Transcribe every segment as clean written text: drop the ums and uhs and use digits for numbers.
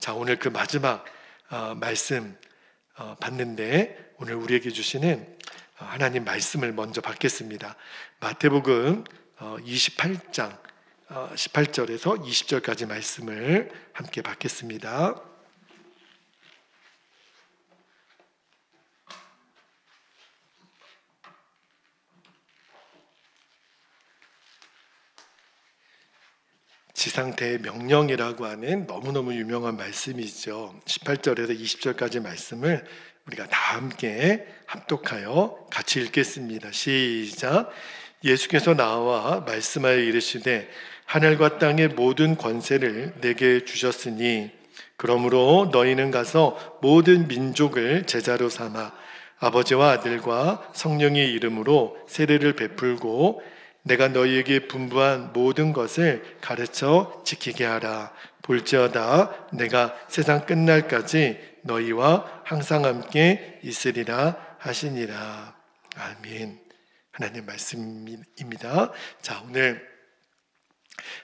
자, 오늘 그 마지막 말씀 봤는데 오늘 우리에게 주시는 하나님 말씀을 먼저 받겠습니다. 마태복음 28장 18절에서 20절까지 말씀을 함께 받겠습니다. 지상대의 명령이라고 하는 너무너무 유명한 말씀이죠. 18절에서 20절까지 말씀을 우리가 다 함께 합독하여 같이 읽겠습니다. 시작. 예수께서 나와 말씀하여 이르시되 하늘과 땅의 모든 권세를 내게 주셨으니 그러므로 너희는 가서 모든 민족을 제자로 삼아 아버지와 아들과 성령의 이름으로 세례를 베풀고 내가 너희에게 분부한 모든 것을 가르쳐 지키게 하라. 볼지어다 내가 세상 끝날까지 너희와 항상 함께 있으리라 하시니라. 아멘. 하나님 말씀입니다. 자, 오늘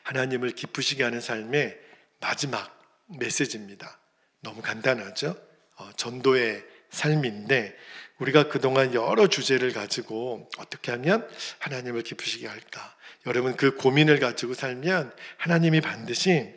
하나님을 기쁘시게 하는 삶의 마지막 메시지입니다. 너무 간단하죠? 전도의 삶인데 우리가 그동안 여러 주제를 가지고 어떻게 하면 하나님을 기쁘시게 할까? 여러분 그 고민을 가지고 살면 하나님이 반드시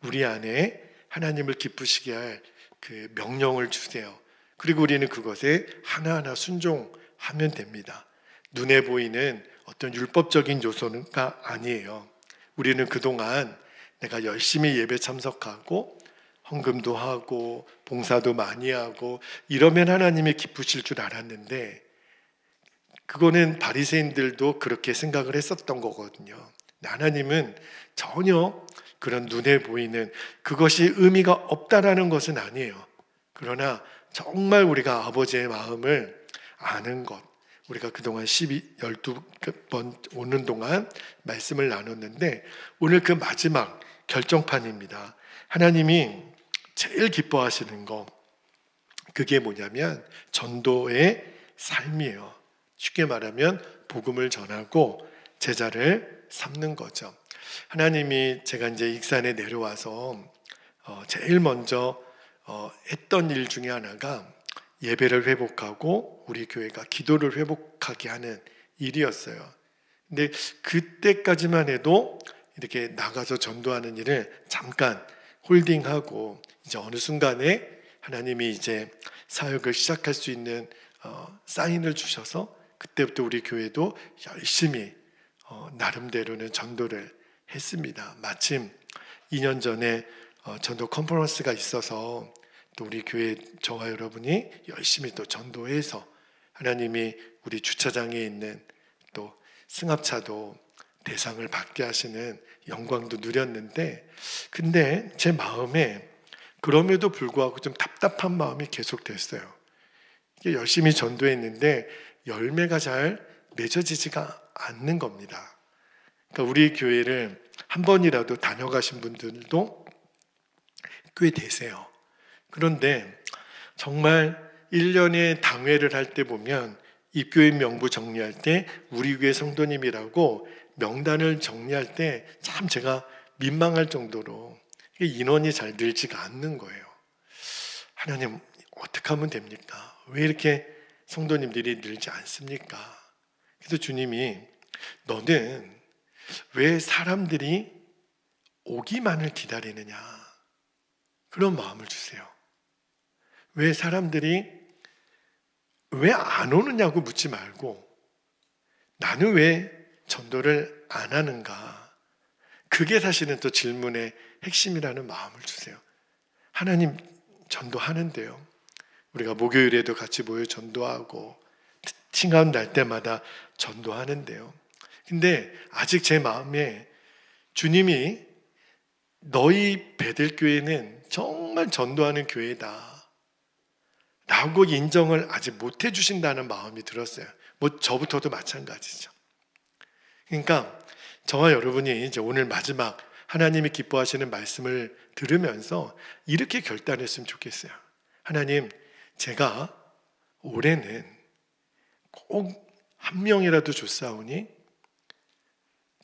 우리 안에 하나님을 기쁘시게 할 그 명령을 주세요. 그리고 우리는 그것에 하나하나 순종하면 됩니다. 눈에 보이는 어떤 율법적인 요소가 아니에요. 우리는 그동안 내가 열심히 예배 참석하고 헌금도 하고 봉사도 많이 하고 이러면 하나님이 기쁘실 줄 알았는데 그거는 바리새인들도 그렇게 생각을 했었던 거거든요. 하나님은 전혀 그런 눈에 보이는 그것이 의미가 없다라는 것은 아니에요. 그러나 정말 우리가 아버지의 마음을 아는 것, 우리가 그동안 12번 오는 동안 말씀을 나눴는데 오늘 그 마지막 결정판입니다. 하나님이 제일 기뻐하시는 거 그게 뭐냐면 전도의 삶이에요. 쉽게 말하면 복음을 전하고 제자를 삼는 거죠. 하나님이 제가 이제 익산에 내려와서 제일 먼저 했던 일 중에 하나가 예배를 회복하고 우리 교회가 기도를 회복하게 하는 일이었어요. 근데 그때까지만 해도 이렇게 나가서 전도하는 일을 잠깐 홀딩하고 이제 어느 순간에 하나님이 이제 사역을 시작할 수 있는 사인을 주셔서 그때부터 우리 교회도 열심히 나름대로는 전도를 했습니다. 마침 2년 전에 전도 컨퍼런스가 있어서 또 우리 교회 저와 여러분이 열심히 또 전도해서 하나님이 우리 주차장에 있는 또 승합차도 대상을 받게 하시는 영광도 누렸는데 근데 제 마음에 그럼에도 불구하고 좀 답답한 마음이 계속 됐어요. 열심히 전도했는데 열매가 잘 맺어지지가 않는 겁니다. 그러니까 우리 교회를 한 번이라도 다녀가신 분들도 꽤 되세요. 그런데 정말 1년에 당회를 할 때 보면 입교인 명부 정리할 때 우리 교회 성도님이라고 명단을 정리할 때 참 제가 민망할 정도로 인원이 잘 늘지가 않는 거예요. 하나님 어떻게 하면 됩니까? 왜 이렇게 성도님들이 늘지 않습니까? 그래서 주님이 너는 왜 사람들이 오기만을 기다리느냐? 그런 마음을 주세요. 왜 사람들이 왜 안 오느냐고 묻지 말고 나는 왜 전도를 안 하는가? 그게 사실은 또 질문의 핵심이라는 마음을 주세요. 하나님 전도하는데요. 우리가 목요일에도 같이 모여 전도하고 칭함 날 때마다 전도하는데요. 근데 아직 제 마음에 주님이 너희 베들교회는 정말 전도하는 교회다 라고 인정을 아직 못 해주신다는 마음이 들었어요. 뭐 저부터도 마찬가지죠. 그러니까 저와 여러분이 이제 오늘 마지막 하나님이 기뻐하시는 말씀을 들으면서 이렇게 결단했으면 좋겠어요. 하나님, 제가 올해는 꼭 한 명이라도 좋사오니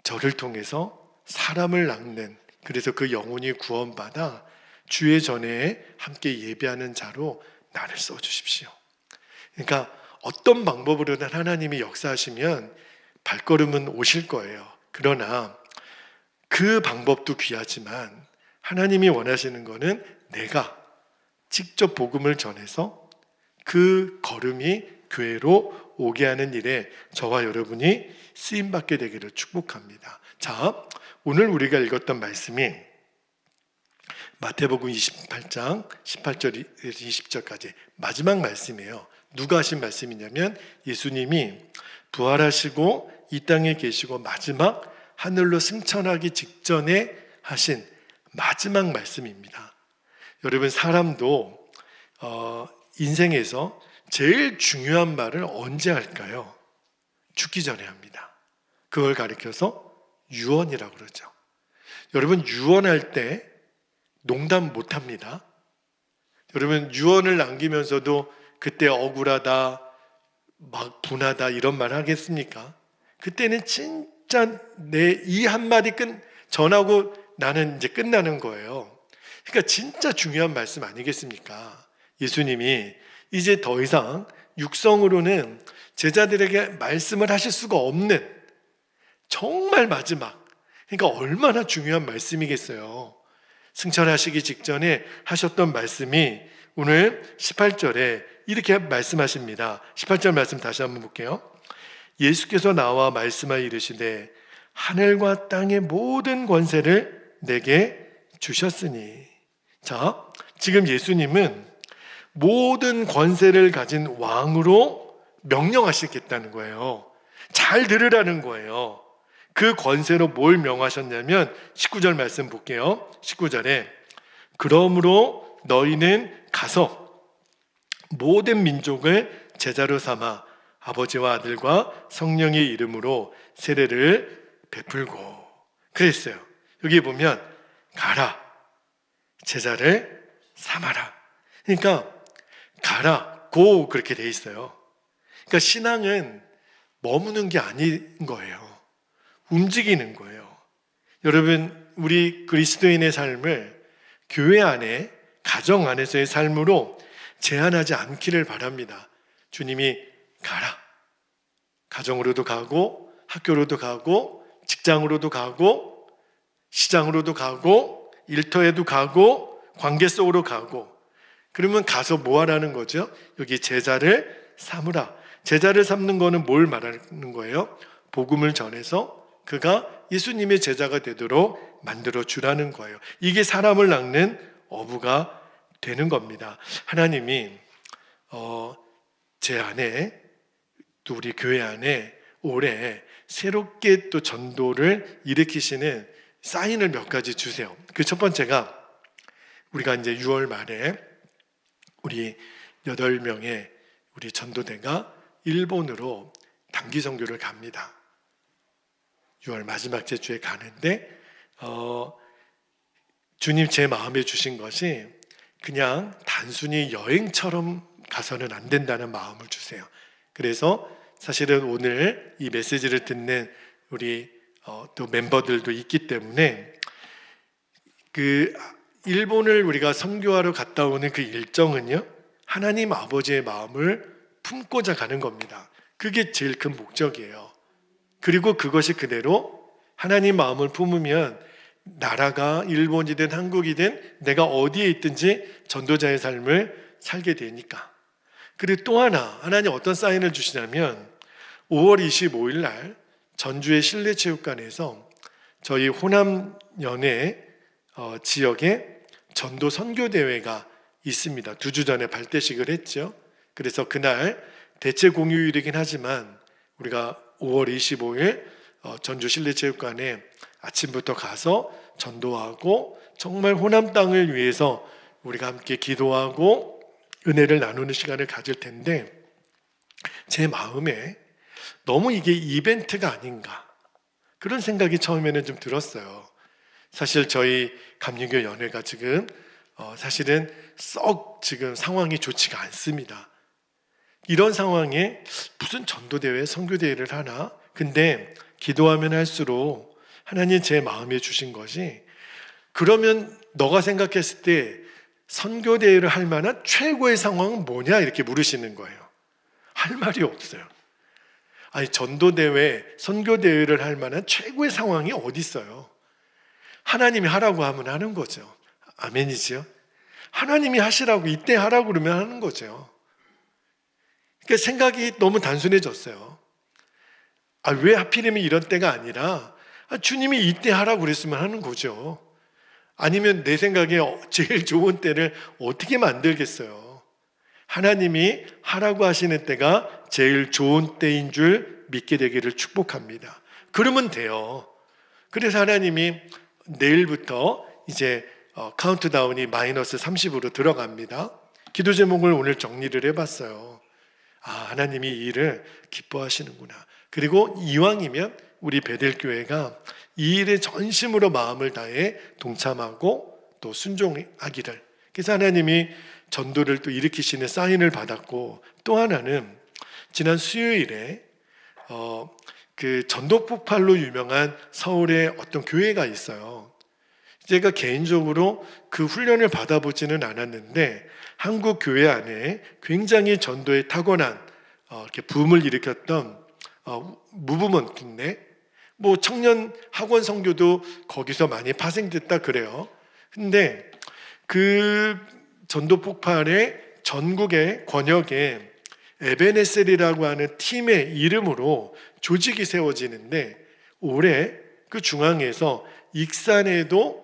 저를 통해서 사람을 낚는, 그래서 그 영혼이 구원받아 주의 전에 함께 예배하는 자로 나를 써주십시오. 그러니까 어떤 방법으로든 하나님이 역사하시면 발걸음은 오실 거예요. 그러나 그 방법도 귀하지만 하나님이 원하시는 것은 내가 직접 복음을 전해서 그 걸음이 교회로 오게 하는 일에 저와 여러분이 쓰임받게 되기를 축복합니다. 자, 오늘 우리가 읽었던 말씀이 마태복음 28장 18절에서 20절까지 마지막 말씀이에요. 누가 하신 말씀이냐면 예수님이 부활하시고 이 땅에 계시고 마지막 하늘로 승천하기 직전에 하신 마지막 말씀입니다. 여러분, 사람도 인생에서 제일 중요한 말을 언제 할까요? 죽기 전에 합니다. 그걸 가리켜서 유언이라고 그러죠. 여러분, 유언할 때 농담 못합니다. 여러분, 유언을 남기면서도 그때 억울하다, 막 분하다 이런 말 하겠습니까? 그때는 진짜 내 이 한마디 전하고 나는 이제 끝나는 거예요. 그러니까 진짜 중요한 말씀 아니겠습니까? 예수님이 이제 더 이상 육성으로는 제자들에게 말씀을 하실 수가 없는 정말 마지막, 그러니까 얼마나 중요한 말씀이겠어요. 승천하시기 직전에 하셨던 말씀이 오늘 18절에 이렇게 말씀하십니다. 18절 말씀 다시 한번 볼게요. 예수께서 나와 말씀하여 이르시되 하늘과 땅의 모든 권세를 내게 주셨으니. 자, 지금 예수님은 모든 권세를 가진 왕으로 명령하시겠다는 거예요. 잘 들으라는 거예요. 그 권세로 뭘 명하셨냐면 19절 말씀 볼게요. 19절에 그러므로 너희는 가서 모든 민족을 제자로 삼아 아버지와 아들과 성령의 이름으로 세례를 베풀고 그랬어요. 여기 보면 가라, 제자를 삼아라. 그러니까 가라, 고 그렇게 돼 있어요. 그러니까 신앙은 머무는 게 아닌 거예요. 움직이는 거예요. 여러분, 우리 그리스도인의 삶을 교회 안에, 가정 안에서의 삶으로 제한하지 않기를 바랍니다. 주님이 가라. 가정으로도 가고, 학교로도 가고, 직장으로도 가고, 시장으로도 가고, 일터에도 가고, 관계 속으로 가고. 그러면 가서 뭐 하라는 거죠? 여기 제자를 삼으라. 제자를 삼는 거는 뭘 말하는 거예요? 복음을 전해서 그가 예수님의 제자가 되도록 만들어 주라는 거예요. 이게 사람을 낚는 어부가 되는 겁니다. 하나님이 제 안에, 또 우리 교회 안에 올해 새롭게 또 전도를 일으키시는 사인을 몇 가지 주세요. 그 첫 번째가 우리가 이제 6월 말에 우리 8명의 우리 전도대가 일본으로 단기 선교를 갑니다. 6월 마지막 주에 가는데 주님 제 마음에 주신 것이 그냥 단순히 여행처럼 가서는 안 된다는 마음을 주세요. 그래서 사실은 오늘 이 메시지를 듣는 우리 또 멤버들도 있기 때문에 그 일본을 우리가 선교하러 갔다 오는 그 일정은요, 하나님 아버지의 마음을 품고자 가는 겁니다. 그게 제일 큰 목적이에요. 그리고 그것이 그대로 하나님 마음을 품으면 나라가 일본이든 한국이든 내가 어디에 있든지 전도자의 삶을 살게 되니까. 그리고 또 하나님 어떤 사인을 주시냐면 5월 25일 날 전주의 실내체육관에서 저희 호남 연회 지역에 전도 선교대회가 있습니다. 2주 전에 발대식을 했죠. 그래서 그날 대체 공휴일이긴 하지만 우리가 5월 25일 전주 실내체육관에 아침부터 가서 전도하고 정말 호남 땅을 위해서 우리가 함께 기도하고 은혜를 나누는 시간을 가질 텐데 제 마음에 너무 이게 이벤트가 아닌가 그런 생각이 처음에는 좀 들었어요. 사실 저희 감리교 연회가 지금 사실은 썩 지금 상황이 좋지가 않습니다. 이런 상황에 무슨 전도대회, 선교대회를 하나? 근데 기도하면 할수록 하나님 제 마음에 주신 것이 그러면 너가 생각했을 때 선교대회를 할 만한 최고의 상황은 뭐냐 이렇게 물으시는 거예요. 할 말이 없어요. 아니, 전도대회, 선교대회를 할 만한 최고의 상황이 어디 있어요? 하나님이 하라고 하면 하는 거죠. 아멘이지요? 하나님이 하시라고, 이때 하라고 그러면 하는 거죠. 그러니까 생각이 너무 단순해졌어요. 왜 하필이면 이런 때가 아니라 주님이 이때 하라고 그랬으면 하는 거죠. 아니면 내 생각에 제일 좋은 때를 어떻게 만들겠어요? 하나님이 하라고 하시는 때가 제일 좋은 때인 줄 믿게 되기를 축복합니다. 그러면 돼요. 그래서 하나님이 내일부터 이제 카운트다운이 마이너스 30으로 들어갑니다. 기도 제목을 오늘 정리를 해봤어요. 하나님이 이 일을 기뻐하시는구나. 그리고 이왕이면 우리 베델교회가 이 일에 전심으로 마음을 다해 동참하고 또 순종하기를. 그래서 하나님이 전도를 또 일으키시는 사인을 받았고, 또 하나는 지난 수요일에 그 전도 폭발로 유명한 서울의 어떤 교회가 있어요. 제가 개인적으로 그 훈련을 받아보지는 않았는데 한국 교회 안에 굉장히 전도에 타고난 이렇게 붐을 일으켰던 무브먼트인데, 뭐 청년 학원 선교도 거기서 많이 파생됐다 그래요. 근데 그 전도 폭발의 전국의 권역에 에베네셀이라고 하는 팀의 이름으로 조직이 세워지는데, 올해 그 중앙에서 익산에도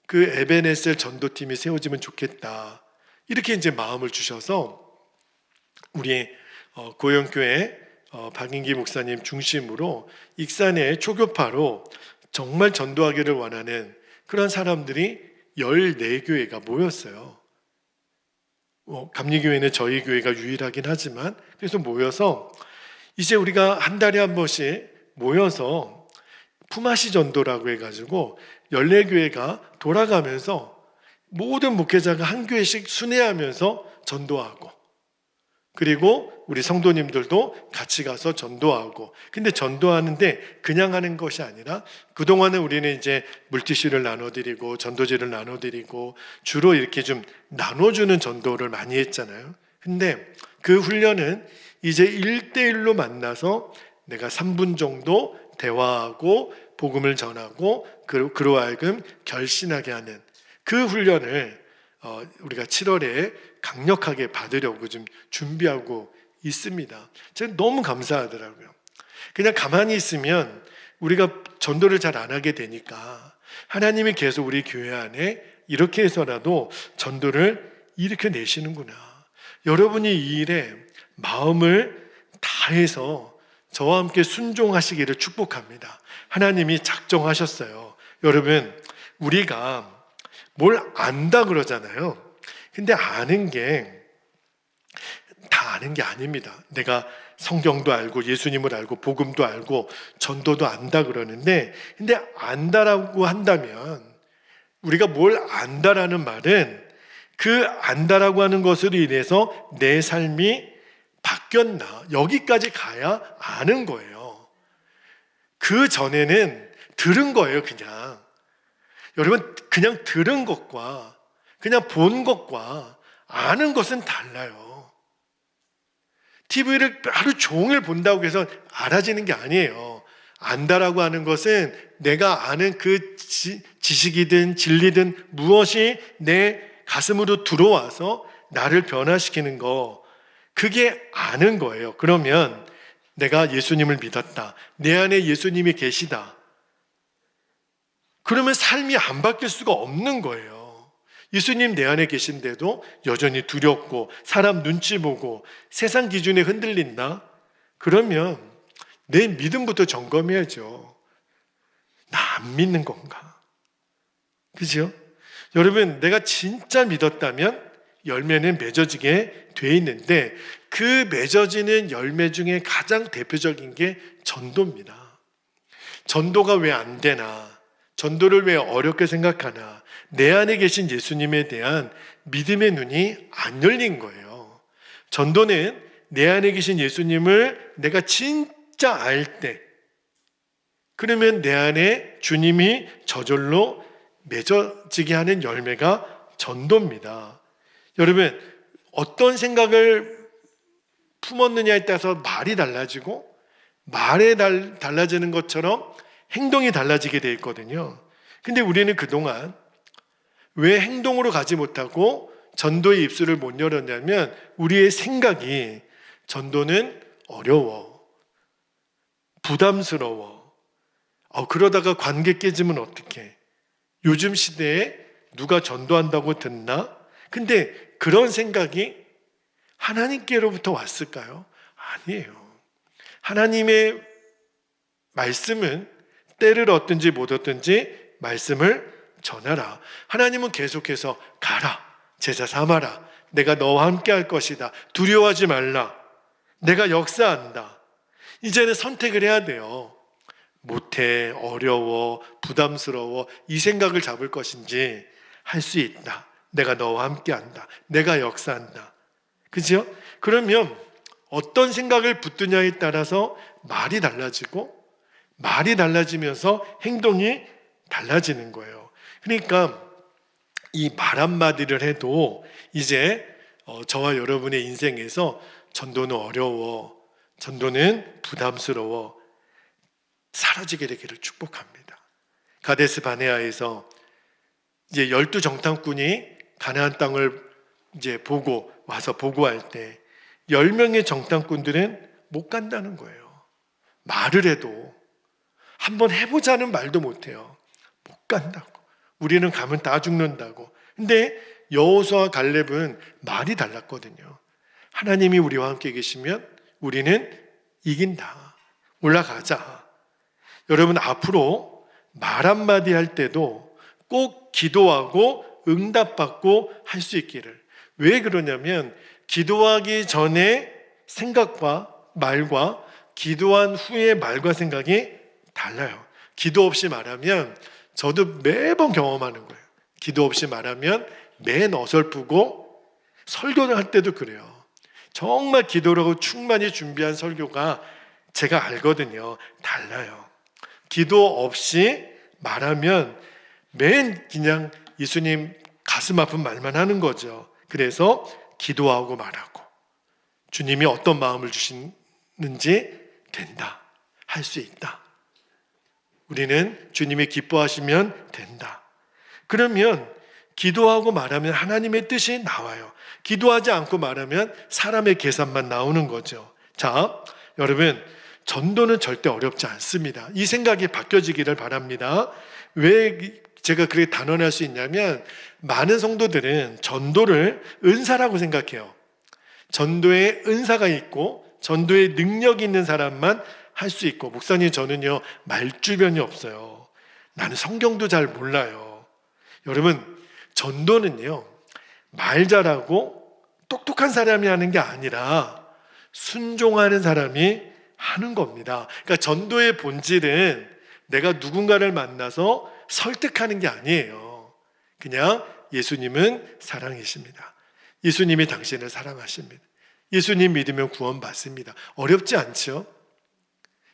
그 에베네셀 전도팀이 세워지면 좋겠다, 이렇게 이제 마음을 주셔서 우리 고영교회 박인기 목사님 중심으로 익산의 초교파로 정말 전도하기를 원하는 그런 사람들이 14교회가 모였어요. 감리교회는 저희 교회가 유일하긴 하지만, 그래서 모여서 이제 우리가 한 달에 한 번씩 모여서 품앗이 전도라고 해가지고 14교회가 돌아가면서 모든 목회자가 한 교회씩 순회하면서 전도하고, 그리고 우리 성도님들도 같이 가서 전도하고. 근데 전도하는데 그냥 하는 것이 아니라, 그동안은 우리는 이제 물티슈를 나눠드리고 전도지를 나눠드리고 주로 이렇게 좀 나눠주는 전도를 많이 했잖아요. 근데 그 훈련은 이제 1대1로 만나서 내가 3분 정도 대화하고 복음을 전하고 그로 하여금 결신하게 하는 그 훈련을 우리가 7월에 강력하게 받으려고 좀 준비하고 있습니다. 제가 너무 감사하더라고요. 그냥 가만히 있으면 우리가 전도를 잘 안 하게 되니까 하나님이 계속 우리 교회 안에 이렇게 해서라도 전도를 일으켜내시는구나. 여러분이 이 일에 마음을 다해서 저와 함께 순종하시기를 축복합니다. 하나님이 작정하셨어요. 여러분, 우리가 뭘 안다 그러잖아요. 근데 아는 게 다 아는 게 아닙니다. 내가 성경도 알고 예수님을 알고 복음도 알고 전도도 안다 그러는데, 근데 안다라고 한다면, 우리가 뭘 안다라는 말은 그 안다라고 하는 것으로 인해서 내 삶이 바뀌었나, 여기까지 가야 아는 거예요. 그 전에는 들은 거예요. 그냥 여러분, 그냥 들은 것과 그냥 본 것과 아는 것은 달라요. TV를 하루 종일 본다고 해서 알아지는 게 아니에요. 안다라고 하는 것은 내가 아는 그 지식이든 진리든 무엇이 내 가슴으로 들어와서 나를 변화시키는 거, 그게 아는 거예요. 그러면 내가 예수님을 믿었다, 내 안에 예수님이 계시다, 그러면 삶이 안 바뀔 수가 없는 거예요. 예수님 내 안에 계신데도 여전히 두렵고 사람 눈치 보고 세상 기준에 흔들린다? 그러면 내 믿음부터 점검해야죠. 나 안 믿는 건가? 그죠? 여러분, 내가 진짜 믿었다면 열매는 맺어지게 돼 있는데, 그 맺어지는 열매 중에 가장 대표적인 게 전도입니다. 전도가 왜 안 되나? 전도를 왜 어렵게 생각하나? 내 안에 계신 예수님에 대한 믿음의 눈이 안 열린 거예요. 전도는 내 안에 계신 예수님을 내가 진짜 알 때, 그러면 내 안에 주님이 저절로 맺어지게 하는 열매가 전도입니다. 여러분, 어떤 생각을 품었느냐에 따라서 말이 달라지고, 말에 달라지는 것처럼 행동이 달라지게 돼 있거든요. 근데 우리는 그동안 왜 행동으로 가지 못하고 전도의 입술을 못 열었냐면, 우리의 생각이 전도는 어려워, 부담스러워, 그러다가 관계 깨지면 어떡해, 요즘 시대에 누가 전도한다고 듣나? 근데 그런 생각이 하나님께로부터 왔을까요? 아니에요. 하나님의 말씀은 때를 얻든지 못 얻든지 말씀을 전하라. 하나님은 계속해서 가라, 제자 삼아라, 내가 너와 함께 할 것이다, 두려워하지 말라, 내가 역사한다. 이제는 선택을 해야 돼요. 못해, 어려워, 부담스러워, 이 생각을 잡을 것인지, 할 수 있다, 내가 너와 함께 한다, 내가 역사한다. 그죠? 그러면 어떤 생각을 붙드냐에 따라서 말이 달라지고, 말이 달라지면서 행동이 달라지는 거예요. 그러니까 이 말 한마디를 해도 이제 저와 여러분의 인생에서 전도는 어려워, 전도는 부담스러워, 사라지게 되기를 축복합니다. 가데스 바네아에서 이제 12정탐꾼이 가나안 땅을 이제 보고 와서 보고할 때 10명의 정탐꾼들은 못 간다는 거예요. 말을 해도, 한번 해보자는 말도 못해요. 못 간다고. 우리는 가면 다 죽는다고. 근데 여호수아와 갈렙은 말이 달랐거든요. 하나님이 우리와 함께 계시면 우리는 이긴다, 올라가자. 여러분, 앞으로 말 한마디 할 때도 꼭 기도하고 응답받고 할 수 있기를. 왜 그러냐면, 기도하기 전에 생각과 말과 기도한 후에 말과 생각이 달라요. 기도 없이 말하면, 저도 매번 경험하는 거예요. 기도 없이 말하면 맨 어설프고, 설교를 할 때도 그래요. 정말 기도라고 충만히 준비한 설교가 제가 알거든요. 달라요. 기도 없이 말하면 맨 그냥 예수님 가슴 아픈 말만 하는 거죠. 그래서 기도하고 말하고, 주님이 어떤 마음을 주시는지 된다, 할 수 있다, 우리는 주님이 기뻐하시면 된다. 그러면 기도하고 말하면 하나님의 뜻이 나와요. 기도하지 않고 말하면 사람의 계산만 나오는 거죠. 자, 여러분, 전도는 절대 어렵지 않습니다. 이 생각이 바뀌어지기를 바랍니다. 왜 제가 그렇게 단언할 수 있냐면, 많은 성도들은 전도를 은사라고 생각해요. 전도에 은사가 있고 전도에 능력이 있는 사람만 할 수 있고, 목사님 저는요 말주변이 없어요, 나는 성경도 잘 몰라요. 여러분, 전도는요 말 잘하고 똑똑한 사람이 하는 게 아니라 순종하는 사람이 하는 겁니다. 그러니까 전도의 본질은 내가 누군가를 만나서 설득하는 게 아니에요. 그냥 예수님은 사랑이십니다, 예수님이 당신을 사랑하십니다, 예수님 믿으면 구원받습니다. 어렵지 않죠?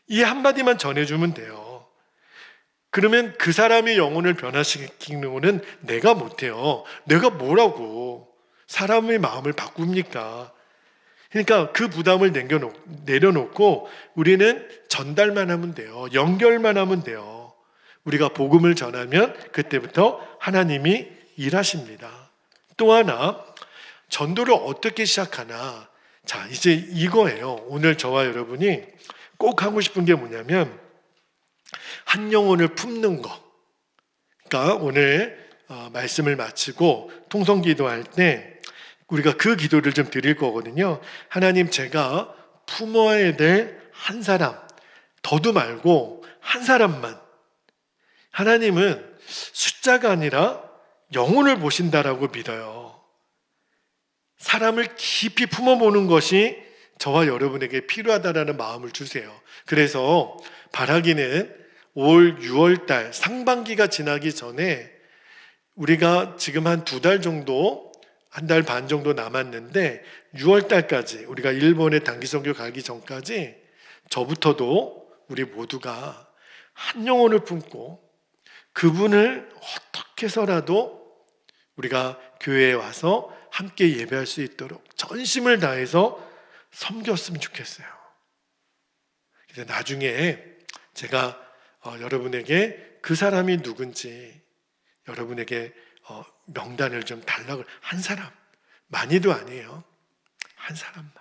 이 한마디만 전해주면 돼요. 그러면 그 사람의 영혼을 변화시키는 것은 내가 못해요. 내가 뭐라고 사람의 마음을 바꿉니까? 그러니까 그 부담을 내려놓고 우리는 전달만 하면 돼요. 연결만 하면 돼요. 우리가 복음을 전하면 그때부터 하나님이 일하십니다. 또 하나, 전도를 어떻게 시작하나? 자, 이제 이거예요. 오늘 저와 여러분이 꼭 하고 싶은 게 뭐냐면, 한 영혼을 품는 거. 그러니까 오늘 말씀을 마치고 통성기도할 때 우리가 그 기도를 좀 드릴 거거든요. 하나님, 제가 품어야 될 한 사람, 더도 말고 한 사람만. 하나님은 숫자가 아니라 영혼을 보신다라고 믿어요. 사람을 깊이 품어보는 것이 저와 여러분에게 필요하다라는 마음을 주세요. 그래서 바라기는 올 6월달 상반기가 지나기 전에, 우리가 지금 한 2달 정도, 1달 반 정도 남았는데 6월달까지 우리가 일본에 단기 선교 가기 전까지 저부터도 우리 모두가 한 영혼을 품고 그분을 어떻게 해서라도 우리가 교회에 와서 함께 예배할 수 있도록 전심을 다해서 섬겼으면 좋겠어요. 그래서 나중에 제가 여러분에게 그 사람이 누군지 여러분에게 명단을 좀 달라고, 한 사람, 많이도 아니에요. 한 사람만.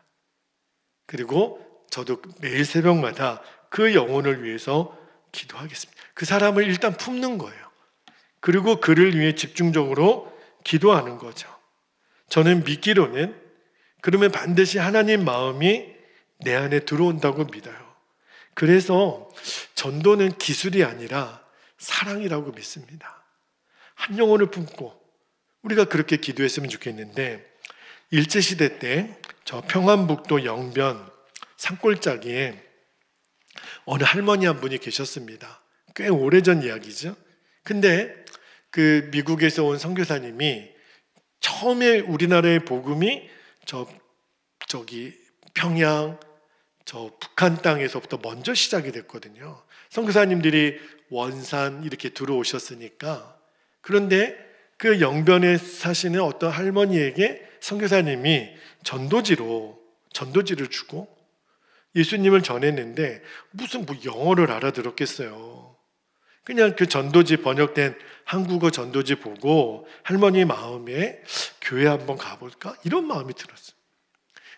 그리고 저도 매일 새벽마다 그 영혼을 위해서 기도하겠습니다. 그 사람을 일단 품는 거예요. 그리고 그를 위해 집중적으로 기도하는 거죠. 저는 믿기로는 그러면 반드시 하나님 마음이 내 안에 들어온다고 믿어요. 그래서 전도는 기술이 아니라 사랑이라고 믿습니다. 한 영혼을 품고 우리가 그렇게 기도했으면 좋겠는데, 일제시대 때 저 평안북도 영변 산골짜기에 어느 할머니 한 분이 계셨습니다. 꽤 오래전 이야기죠. 근데 그 미국에서 온 선교사님이 처음에 우리나라의 복음이 저기 평양, 저 북한 땅에서부터 먼저 시작이 됐거든요. 선교사님들이 원산 이렇게 들어오셨으니까. 그런데 그 영변에 사시는 어떤 할머니에게 선교사님이 전도지를 주고 예수님을 전했는데 무슨 영어를 알아들었겠어요. 그냥 그 전도지, 번역된 한국어 전도지 보고 할머니 마음에 교회 한번 가볼까? 이런 마음이 들었어요.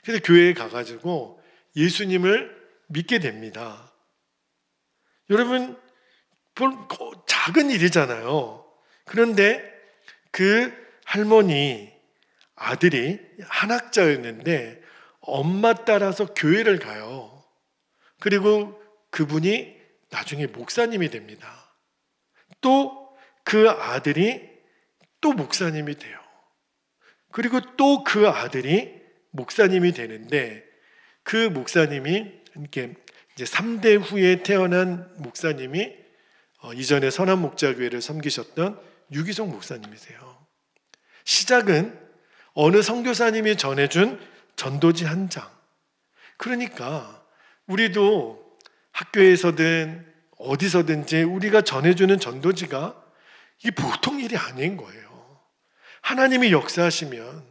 그래서 교회에 가가지고 예수님을 믿게 됩니다. 여러분, 작은 일이잖아요. 그런데 그 할머니 아들이 한학자였는데 엄마 따라서 교회를 가요. 그리고 그분이 나중에 목사님이 됩니다. 또 그 아들이 또 목사님이 돼요. 그리고 또 그 아들이 목사님이 되는데, 그 목사님이 이렇게 이제 3대 후에 태어난 목사님이 이전에 선한목자교회를 섬기셨던 유기성 목사님이세요. 시작은 어느 선교사님이 전해준 전도지 한 장. 그러니까 우리도 학교에서든 어디서든지 우리가 전해주는 전도지가 이게 보통 일이 아닌 거예요. 하나님이 역사하시면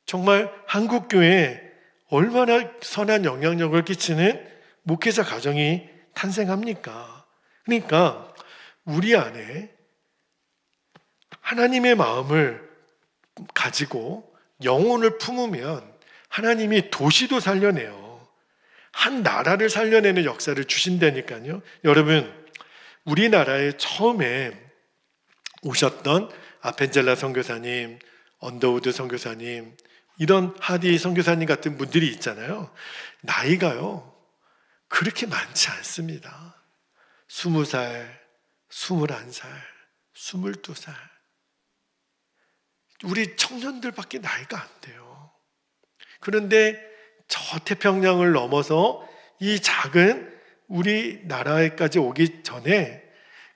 정말 한국교회에 얼마나 선한 영향력을 끼치는 목회자 가정이 탄생합니까? 그러니까 우리 안에 하나님의 마음을 가지고 영혼을 품으면 하나님이 도시도 살려내요. 한 나라를 살려내는 역사를 주신다니까요. 여러분, 우리나라에 처음에 오셨던 아펜젤라 선교사님, 언더우드 선교사님, 이런 하디 선교사님 같은 분들이 있잖아요. 나이가요 그렇게 많지 않습니다. 20살, 21살, 22살. 우리 청년들밖에 나이가 안 돼요. 그런데 저 태평양을 넘어서 이 작은 우리나라에까지 오기 전에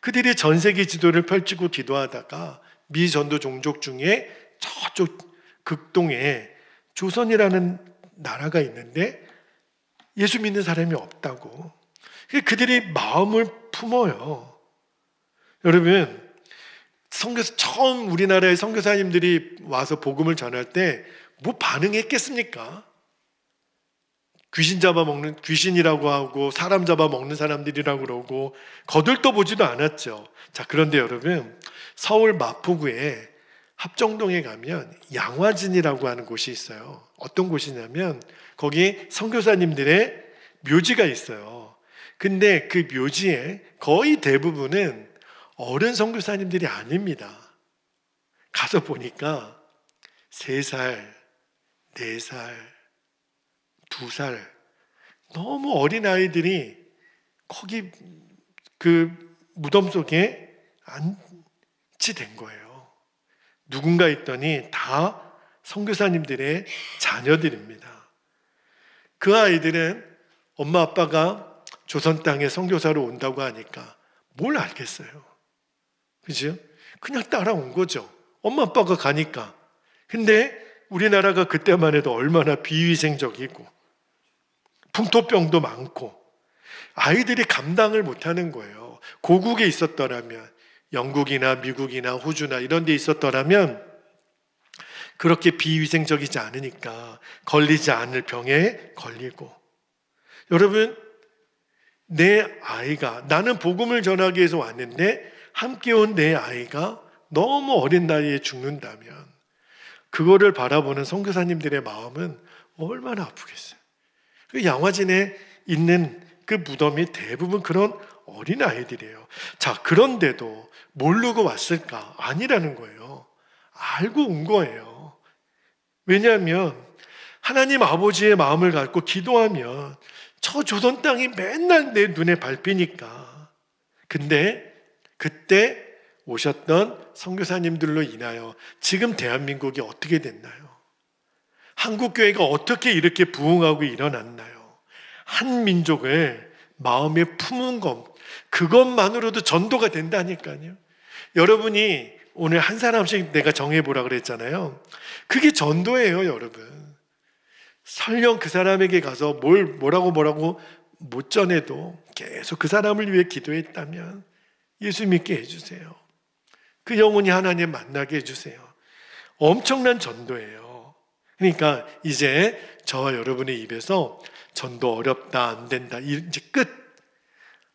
그들이 전 세계 지도를 펼치고 기도하다가 미 전도 종족 중에 저쪽 극동에 조선이라는 나라가 있는데 예수 믿는 사람이 없다고. 그들이 마음을 품어요. 여러분, 처음 우리나라의 선교사님들이 와서 복음을 전할 때 뭐 반응했겠습니까? 귀신이라고 하고 사람 잡아먹는 사람들이라고 그러고 거들떠 보지도 않았죠. 자, 그런데 여러분, 서울 마포구에 합정동에 가면 양화진이라고 하는 곳이 있어요. 어떤 곳이냐면 거기 선교사님들의 묘지가 있어요. 근데 그 묘지에 거의 대부분은 어른 선교사님들이 아닙니다. 가서 보니까 3살, 4살, 2살 너무 어린 아이들이 거기 그 무덤 속에 안치된 거예요. 누군가 있더니 다 선교사님들의 자녀들입니다. 그 아이들은 엄마 아빠가 조선 땅에 선교사로 온다고 하니까 뭘 알겠어요. 그죠? 그냥 따라온 거죠. 엄마 아빠가 가니까. 근데 우리나라가 그때만 해도 얼마나 비위생적이고 풍토병도 많고 아이들이 감당을 못하는 거예요. 고국에 있었더라면, 영국이나 미국이나 호주나 이런 데 있었더라면 그렇게 비위생적이지 않으니까 걸리지 않을 병에 걸리고. 여러분, 내 아이가, 나는 복음을 전하기 위해서 왔는데 함께 온 내 아이가 너무 어린 나이에 죽는다면 그거를 바라보는 선교사님들의 마음은 얼마나 아프겠어요. 그 양화진에 있는 그 무덤이 대부분 그런 어린 아이들이에요. 자, 그런데도 모르고 왔을까? 아니라는 거예요. 알고 온 거예요. 왜냐하면 하나님 아버지의 마음을 갖고 기도하면 저 조선 땅이 맨날 내 눈에 밟히니까. 근데 그때 오셨던 선교사님들로 인하여 지금 대한민국이 어떻게 됐나요? 한국교회가 어떻게 이렇게 부흥하고 일어났나요? 한 민족을 마음에 품은 것, 그것만으로도 전도가 된다니까요. 여러분이 오늘 한 사람씩 내가 정해보라 그랬잖아요. 그게 전도예요, 여러분. 설령 그 사람에게 가서 뭐라고 못 전해도 계속 그 사람을 위해 기도했다면 예수 믿게 해주세요. 그 영혼이 하나님 만나게 해주세요. 엄청난 전도예요. 그러니까 이제 저와 여러분의 입에서 전도 어렵다, 안 된다, 이제 끝.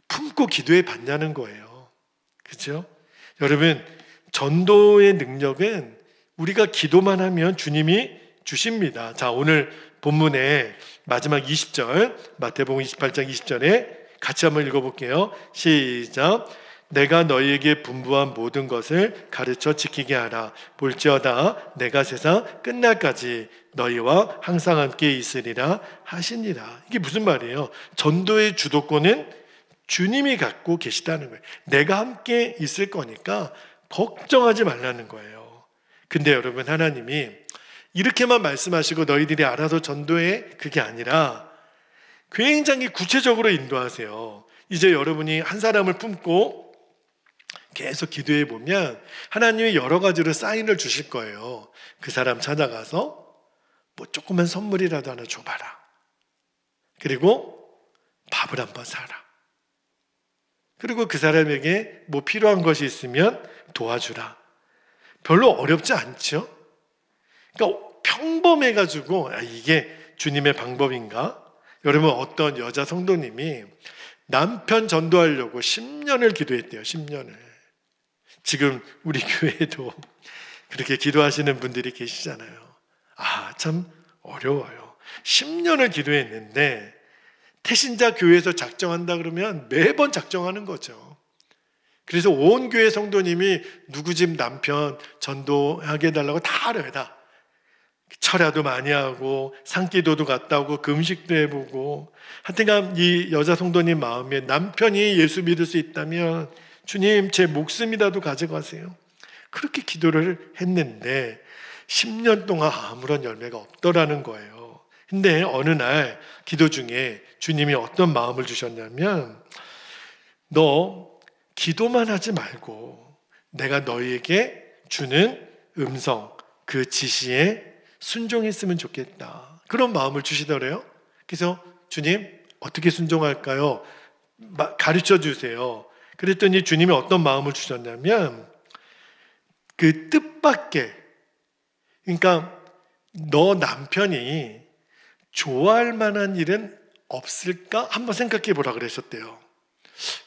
품고 기도해 봤냐는 거예요. 그렇죠? 여러분, 전도의 능력은 우리가 기도만 하면 주님이 주십니다. 자, 오늘 본문의 마지막 20절, 마태복음 28장 20절에 같이 한번 읽어볼게요. 시작. 내가 너희에게 분부한 모든 것을 가르쳐 지키게 하라. 볼지어다 내가 세상 끝날까지 너희와 항상 함께 있으리라 하시니라. 이게 무슨 말이에요? 전도의 주도권은 주님이 갖고 계시다는 거예요. 내가 함께 있을 거니까 걱정하지 말라는 거예요. 근데 여러분, 하나님이 이렇게만 말씀하시고 너희들이 알아서 전도해, 그게 아니라 굉장히 구체적으로 인도하세요. 이제 여러분이 한 사람을 품고 계속 기도해 보면 하나님이 여러 가지로 사인을 주실 거예요. 그 사람 찾아가서 뭐 조그만 선물이라도 하나 줘봐라. 그리고 밥을 한번 사라. 그리고 그 사람에게 뭐 필요한 것이 있으면 도와주라. 별로 어렵지 않죠? 그러니까 평범해가지고 이게 주님의 방법인가? 여러분, 어떤 여자 성도님이 남편 전도하려고 10년을 기도했대요. 10년을. 지금 우리 교회에도 그렇게 기도하시는 분들이 계시잖아요. 참 어려워요. 10년을 기도했는데 태신자 교회에서 작정한다 그러면 매번 작정하는 거죠. 그래서 온 교회 성도님이 누구 집 남편 전도하게 해달라고 다 알아요. 다. 철야도 많이 하고 산기도도 갔다 오고 금식도 해보고, 하여튼간 이 여자 성도님 마음에 남편이 예수 믿을 수 있다면 주님 제 목숨이라도 가져가세요. 그렇게 기도를 했는데 10년 동안 아무런 열매가 없더라는 거예요. 근데 어느 날 기도 중에 주님이 어떤 마음을 주셨냐면, 너 기도만 하지 말고 내가 너희에게 주는 음성, 그 지시에 순종했으면 좋겠다. 그런 마음을 주시더래요. 그래서 주님 어떻게 순종할까요? 가르쳐 주세요. 그랬더니 주님이 어떤 마음을 주셨냐면, 그 뜻밖의, 그러니까 너 남편이 좋아할 만한 일은 없을까? 한번 생각해 보라 그랬었대요.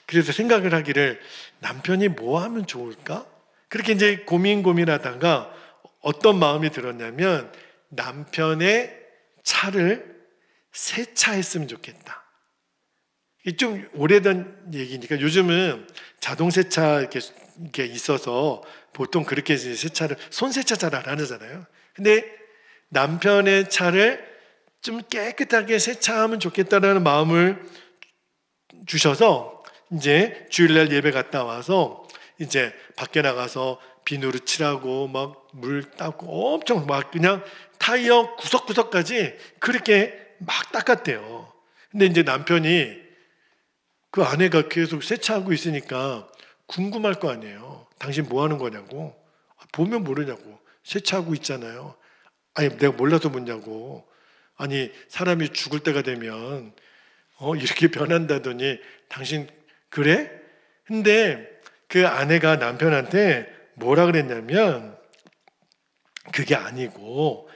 그래서 생각을 하기를, 남편이 뭐 하면 좋을까? 그렇게 이제 고민하다가 어떤 마음이 들었냐면, 남편의 차를 세차했으면 좋겠다. 이게 좀 오래된 얘기니까 요즘은 자동 세차 이렇게 있어서 보통 그렇게 세차를, 손 세차 잘 안 하잖아요. 근데 남편의 차를 좀 깨끗하게 세차하면 좋겠다라는 마음을 주셔서 이제 주일날 예배 갔다 와서 이제 밖에 나가서 비누로 칠하고 막 물 닦고 엄청 막 그냥 타이어 구석구석까지 그렇게 막 닦았대요. 근데 이제 남편이, 그 아내가 계속 세차하고 있으니까 궁금할 거 아니에요. 당신 뭐 하는 거냐고. 보면 모르냐고. 세차하고 있잖아요. 아니, 내가 몰라서 묻냐고. 아니, 사람이 죽을 때가 되면 이렇게 변한다더니 당신 그래? 근데 그 아내가 남편한테 뭐라 그랬냐면, 그게 아니고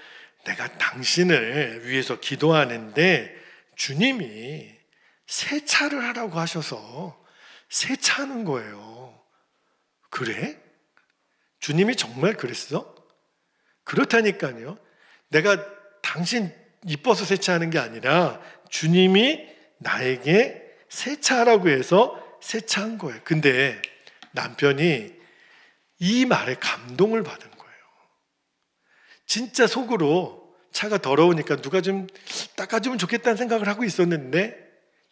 내가 당신을 위해서 기도하는데 주님이 세차를 하라고 하셔서 세차하는 거예요. 그래? 주님이 정말 그랬어? 그렇다니까요. 내가 당신 이뻐서 세차하는 게 아니라 주님이 나에게 세차하라고 해서 세차한 거예요. 근데 남편이 이 말에 감동을 받은 거예요. 진짜 속으로 차가 더러우니까 누가 좀 닦아주면 좋겠다는 생각을 하고 있었는데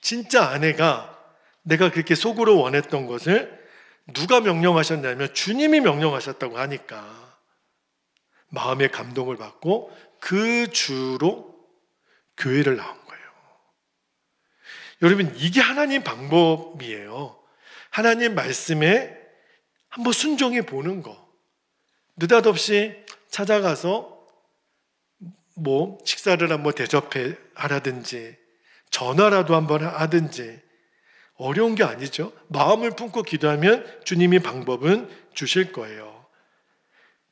진짜 아내가 내가 그렇게 속으로 원했던 것을 누가 명령하셨냐면 주님이 명령하셨다고 하니까 마음의 감동을 받고 그 주로 교회를 나온 거예요. 여러분, 이게 하나님 방법이에요. 하나님 말씀에 한번 순종해 보는 거. 느닷없이 찾아가서 식사를 한번 대접해 하라든지 전화라도 한번 하든지 어려운 게 아니죠. 마음을 품고 기도하면 주님이 방법은 주실 거예요.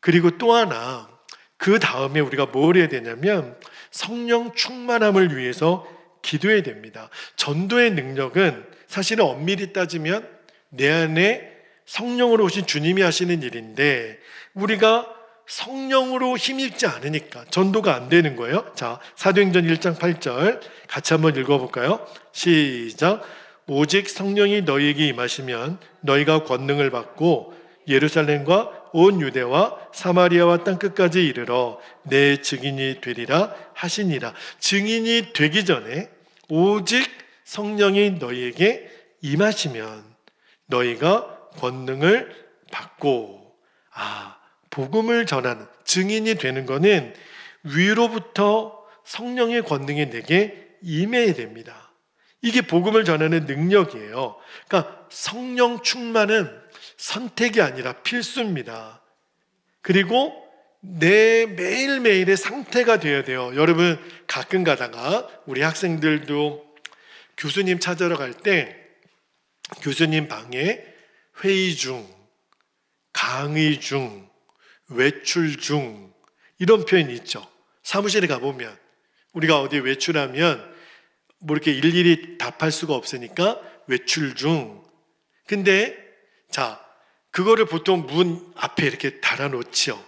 그리고 또 하나, 그 다음에 우리가 뭘 해야 되냐면 성령 충만함을 위해서 기도해야 됩니다. 전도의 능력은 사실은 엄밀히 따지면 내 안에 성령으로 오신 주님이 하시는 일인데 우리가 성령으로 힘입지 않으니까 전도가 안 되는 거예요. 자, 사도행전 1장 8절 같이 한번 읽어볼까요? 시작. 오직 성령이 너희에게 임하시면 너희가 권능을 받고 예루살렘과 온 유대와 사마리아와 땅끝까지 이르러 내 증인이 되리라 하시니라. 증인이 되기 전에 오직 성령이 너희에게 임하시면 너희가 권능을 받고 복음을 전하는 증인이 되는 것은 위로부터 성령의 권능이 내게 임해야 됩니다. 이게 복음을 전하는 능력이에요. 그러니까 성령 충만은 선택이 아니라 필수입니다. 그리고 내 매일매일의 상태가 되어야 돼요. 여러분, 가끔 가다가 우리 학생들도 교수님 찾으러 갈 때 교수님 방에 회의 중, 강의 중, 외출 중 이런 표현이 있죠. 사무실에 가보면 우리가 어디 외출하면 이렇게 일일이 답할 수가 없으니까 외출 중. 근데 그거를 보통 문 앞에 이렇게 달아놓지요.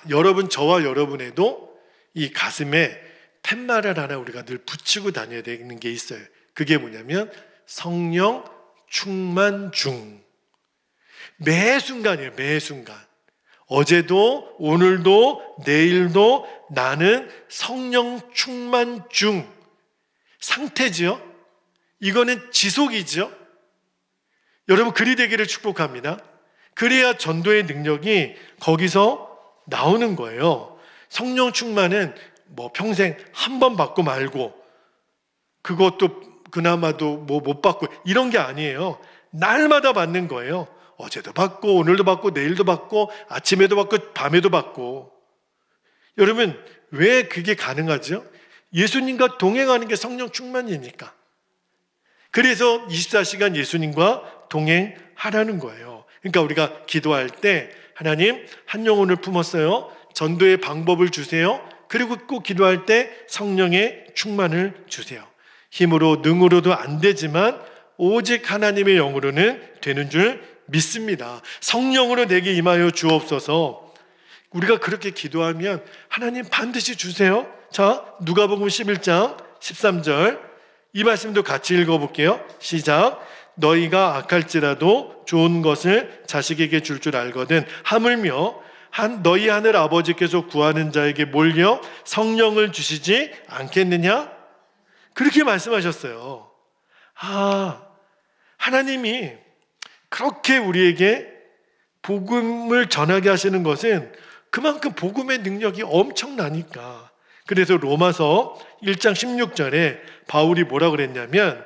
여러분, 저와 여러분에도 이 가슴에 팻말을 하나 우리가 늘 붙이고 다녀야 되는 게 있어요. 그게 뭐냐면 성령 충만 중. 매 순간이에요. 매 순간. 어제도 오늘도 내일도 나는 성령 충만 중. 상태지요. 이거는 지속이죠. 여러분, 그리 되기를 축복합니다. 그래야 전도의 능력이 거기서 나오는 거예요. 성령 충만은 평생 한 번 받고 말고 그것도 그나마도 못 받고 이런 게 아니에요. 날마다 받는 거예요. 어제도 받고 오늘도 받고 내일도 받고 아침에도 받고 밤에도 받고. 여러분, 왜 그게 가능하죠? 예수님과 동행하는 게 성령 충만이니까. 그래서 24시간 예수님과 동행하라는 거예요. 그러니까 우리가 기도할 때 하나님, 한 영혼을 품었어요. 전도의 방법을 주세요. 그리고 꼭 기도할 때 성령의 충만을 주세요. 힘으로 능으로도 안 되지만 오직 하나님의 영으로는 되는 줄 믿습니다. 성령으로 내게 임하여 주옵소서. 우리가 그렇게 기도하면 하나님 반드시 주세요. 자, 누가복음 11장 13절 이 말씀도 같이 읽어볼게요. 시작. 너희가 악할지라도 좋은 것을 자식에게 줄 줄 알거든 하물며 너희 하늘 아버지께서 구하는 자에게 몰려 성령을 주시지 않겠느냐? 그렇게 말씀하셨어요. 하나님이 그렇게 우리에게 복음을 전하게 하시는 것은 그만큼 복음의 능력이 엄청나니까. 그래서 로마서 1장 16절에 바울이 뭐라 그랬냐면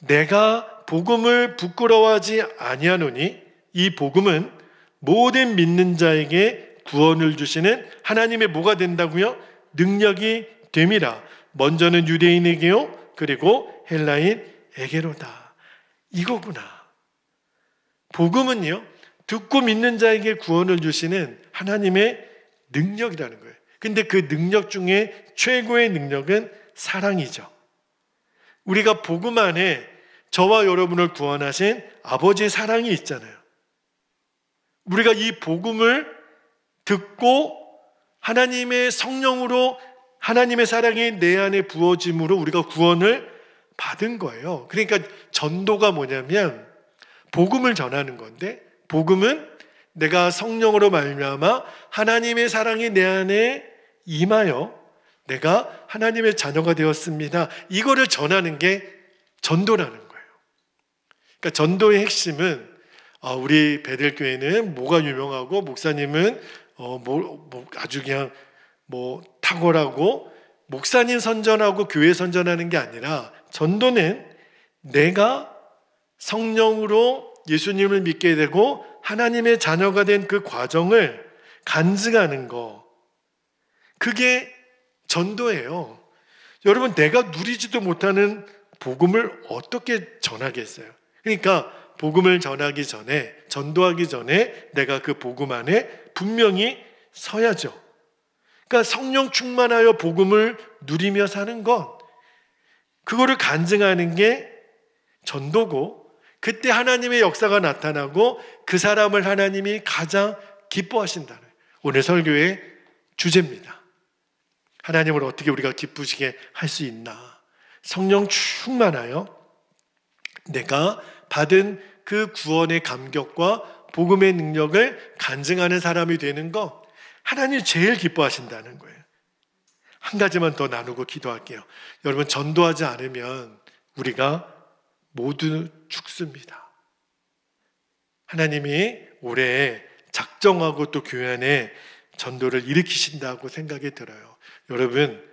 내가 복음을 부끄러워하지 아니하노니 이 복음은 모든 믿는 자에게 구원을 주시는 하나님의 뭐가 된다고요? 능력이 됨이라. 먼저는 유대인에게요 그리고 헬라인에게로다. 이거구나. 복음은요 듣고 믿는 자에게 구원을 주시는 하나님의 능력이라는 거예요. 근데 그 능력 중에 최고의 능력은 사랑이죠. 우리가 복음 안에 저와 여러분을 구원하신 아버지의 사랑이 있잖아요. 우리가 이 복음을 듣고 하나님의 성령으로 하나님의 사랑이 내 안에 부어짐으로 우리가 구원을 받은 거예요. 그러니까 전도가 뭐냐면 복음을 전하는 건데, 복음은 내가 성령으로 말미암아 하나님의 사랑이 내 안에 임하여 내가 하나님의 자녀가 되었습니다. 이거를 전하는 게 전도라는 거예요. 그러니까 전도의 핵심은 우리 베델교회는 뭐가 유명하고 목사님은 아주 그냥 탁월하고 목사님 선전하고 교회 선전하는 게 아니라, 전도는 내가 성령으로 예수님을 믿게 되고 하나님의 자녀가 된 그 과정을 간증하는 거, 그게 전도예요. 여러분, 내가 누리지도 못하는 복음을 어떻게 전하겠어요? 그러니까 복음을 전하기 전에, 전도하기 전에 내가 그 복음 안에 분명히 서야죠. 그러니까 성령 충만하여 복음을 누리며 사는 것, 그거를 간증하는 게 전도고, 그때 하나님의 역사가 나타나고 그 사람을 하나님이 가장 기뻐하신다는, 오늘 설교의 주제입니다. 하나님을 어떻게 우리가 기쁘시게 할 수 있나? 성령 충만하여 내가 받은 그 구원의 감격과 복음의 능력을 간증하는 사람이 되는 것, 하나님이 제일 기뻐하신다는 거예요. 한 가지만 더 나누고 기도할게요. 여러분, 전도하지 않으면 우리가 모두 죽습니다. 하나님이 올해 작정하고 또 교회 안에 전도를 일으키신다고 생각이 들어요. 여러분,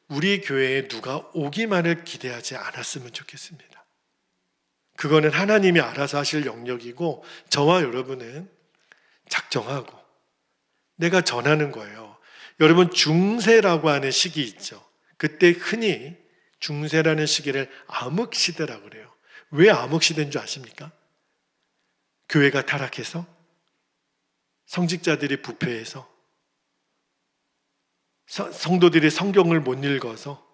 우리 교회에 누가 오기만을 기대하지 않았으면 좋겠습니다. 그거는 하나님이 알아서 하실 영역이고, 저와 여러분은 작정하고 내가 전하는 거예요. 여러분, 중세라고 하는 시기 있죠. 그때 흔히 중세라는 시기를 암흑시대라고 그래요. 왜 암흑시대인 줄 아십니까? 교회가 타락해서, 성직자들이 부패해서, 성도들이 성경을 못 읽어서.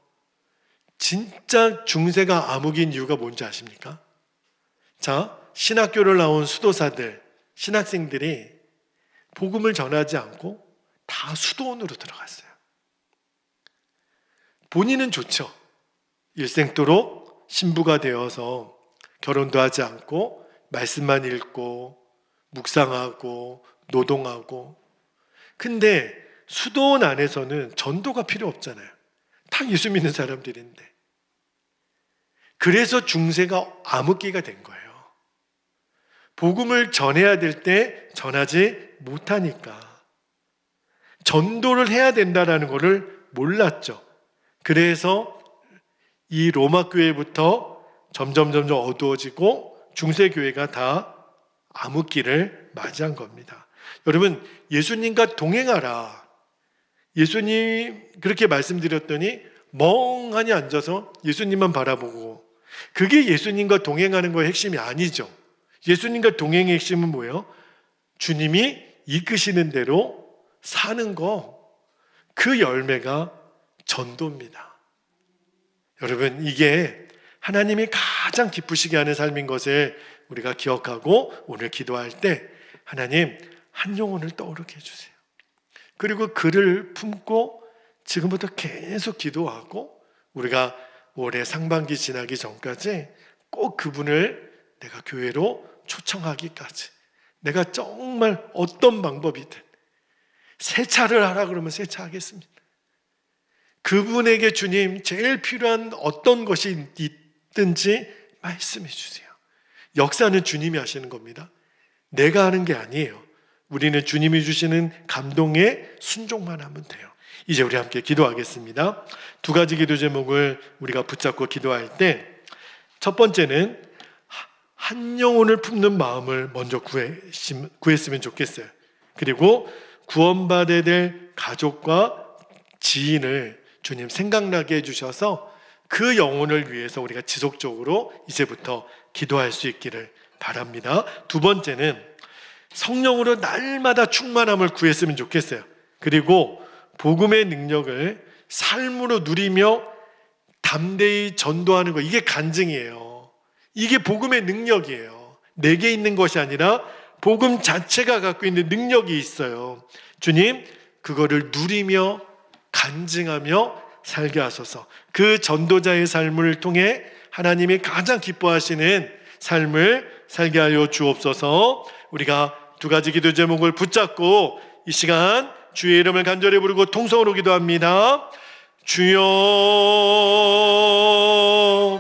진짜 중세가 암흑인 이유가 뭔지 아십니까? 자, 신학교를 나온 수도사들, 신학생들이 복음을 전하지 않고 다 수도원으로 들어갔어요. 본인은 좋죠. 일생도록 신부가 되어서 결혼도 하지 않고 말씀만 읽고 묵상하고 노동하고. 근데 수도원 안에서는 전도가 필요 없잖아요. 다 예수 믿는 사람들인데. 그래서 중세가 암흑기가 된 거예요. 복음을 전해야 될 때 전하지 못하니까. 전도를 해야 된다는 것을 몰랐죠. 그래서 이 로마 교회부터 점점 어두워지고 중세교회가 다 암흑기를 맞이한 겁니다. 여러분, 예수님과 동행하라. 예수님 그렇게 말씀드렸더니 멍하니 앉아서 예수님만 바라보고, 그게 예수님과 동행하는 거의 핵심이 아니죠. 예수님과 동행의 핵심은 뭐예요? 주님이 이끄시는 대로 사는 거, 그 열매가 전도입니다. 여러분, 이게 하나님이 가장 기쁘시게 하는 삶인 것을 우리가 기억하고 오늘 기도할 때, 하나님, 한 영혼을 떠오르게 해주세요. 그리고 그를 품고 지금부터 계속 기도하고, 우리가 올해 상반기 지나기 전까지 꼭 그분을 내가 교회로 초청하기까지, 내가 정말 어떤 방법이든 세차를 하라 그러면 세차하겠습니다. 그분에게 주님 제일 필요한 어떤 것이 있든지 말씀해 주세요. 역사는 주님이 하시는 겁니다. 내가 하는 게 아니에요. 우리는 주님이 주시는 감동에 순종만 하면 돼요. 이제 우리 함께 기도하겠습니다. 두 가지 기도 제목을 우리가 붙잡고 기도할 때, 첫 번째는 한 영혼을 품는 마음을 먼저 구했으면 좋겠어요. 그리고 구원받아야 될 가족과 지인을 주님 생각나게 해주셔서 그 영혼을 위해서 우리가 지속적으로 이제부터 기도할 수 있기를 바랍니다. 두 번째는 성령으로 날마다 충만함을 구했으면 좋겠어요. 그리고 복음의 능력을 삶으로 누리며 담대히 전도하는 것, 이게 간증이에요. 이게 복음의 능력이에요. 내게 있는 것이 아니라 복음 자체가 갖고 있는 능력이 있어요. 주님, 그거를 누리며 간증하며 살게 하소서. 그 전도자의 삶을 통해 하나님이 가장 기뻐하시는 삶을 살게 하여 주옵소서. 우리가 두 가지 기도 제목을 붙잡고 이 시간 주의 이름을 간절히 부르고 통성으로 기도합니다. 주여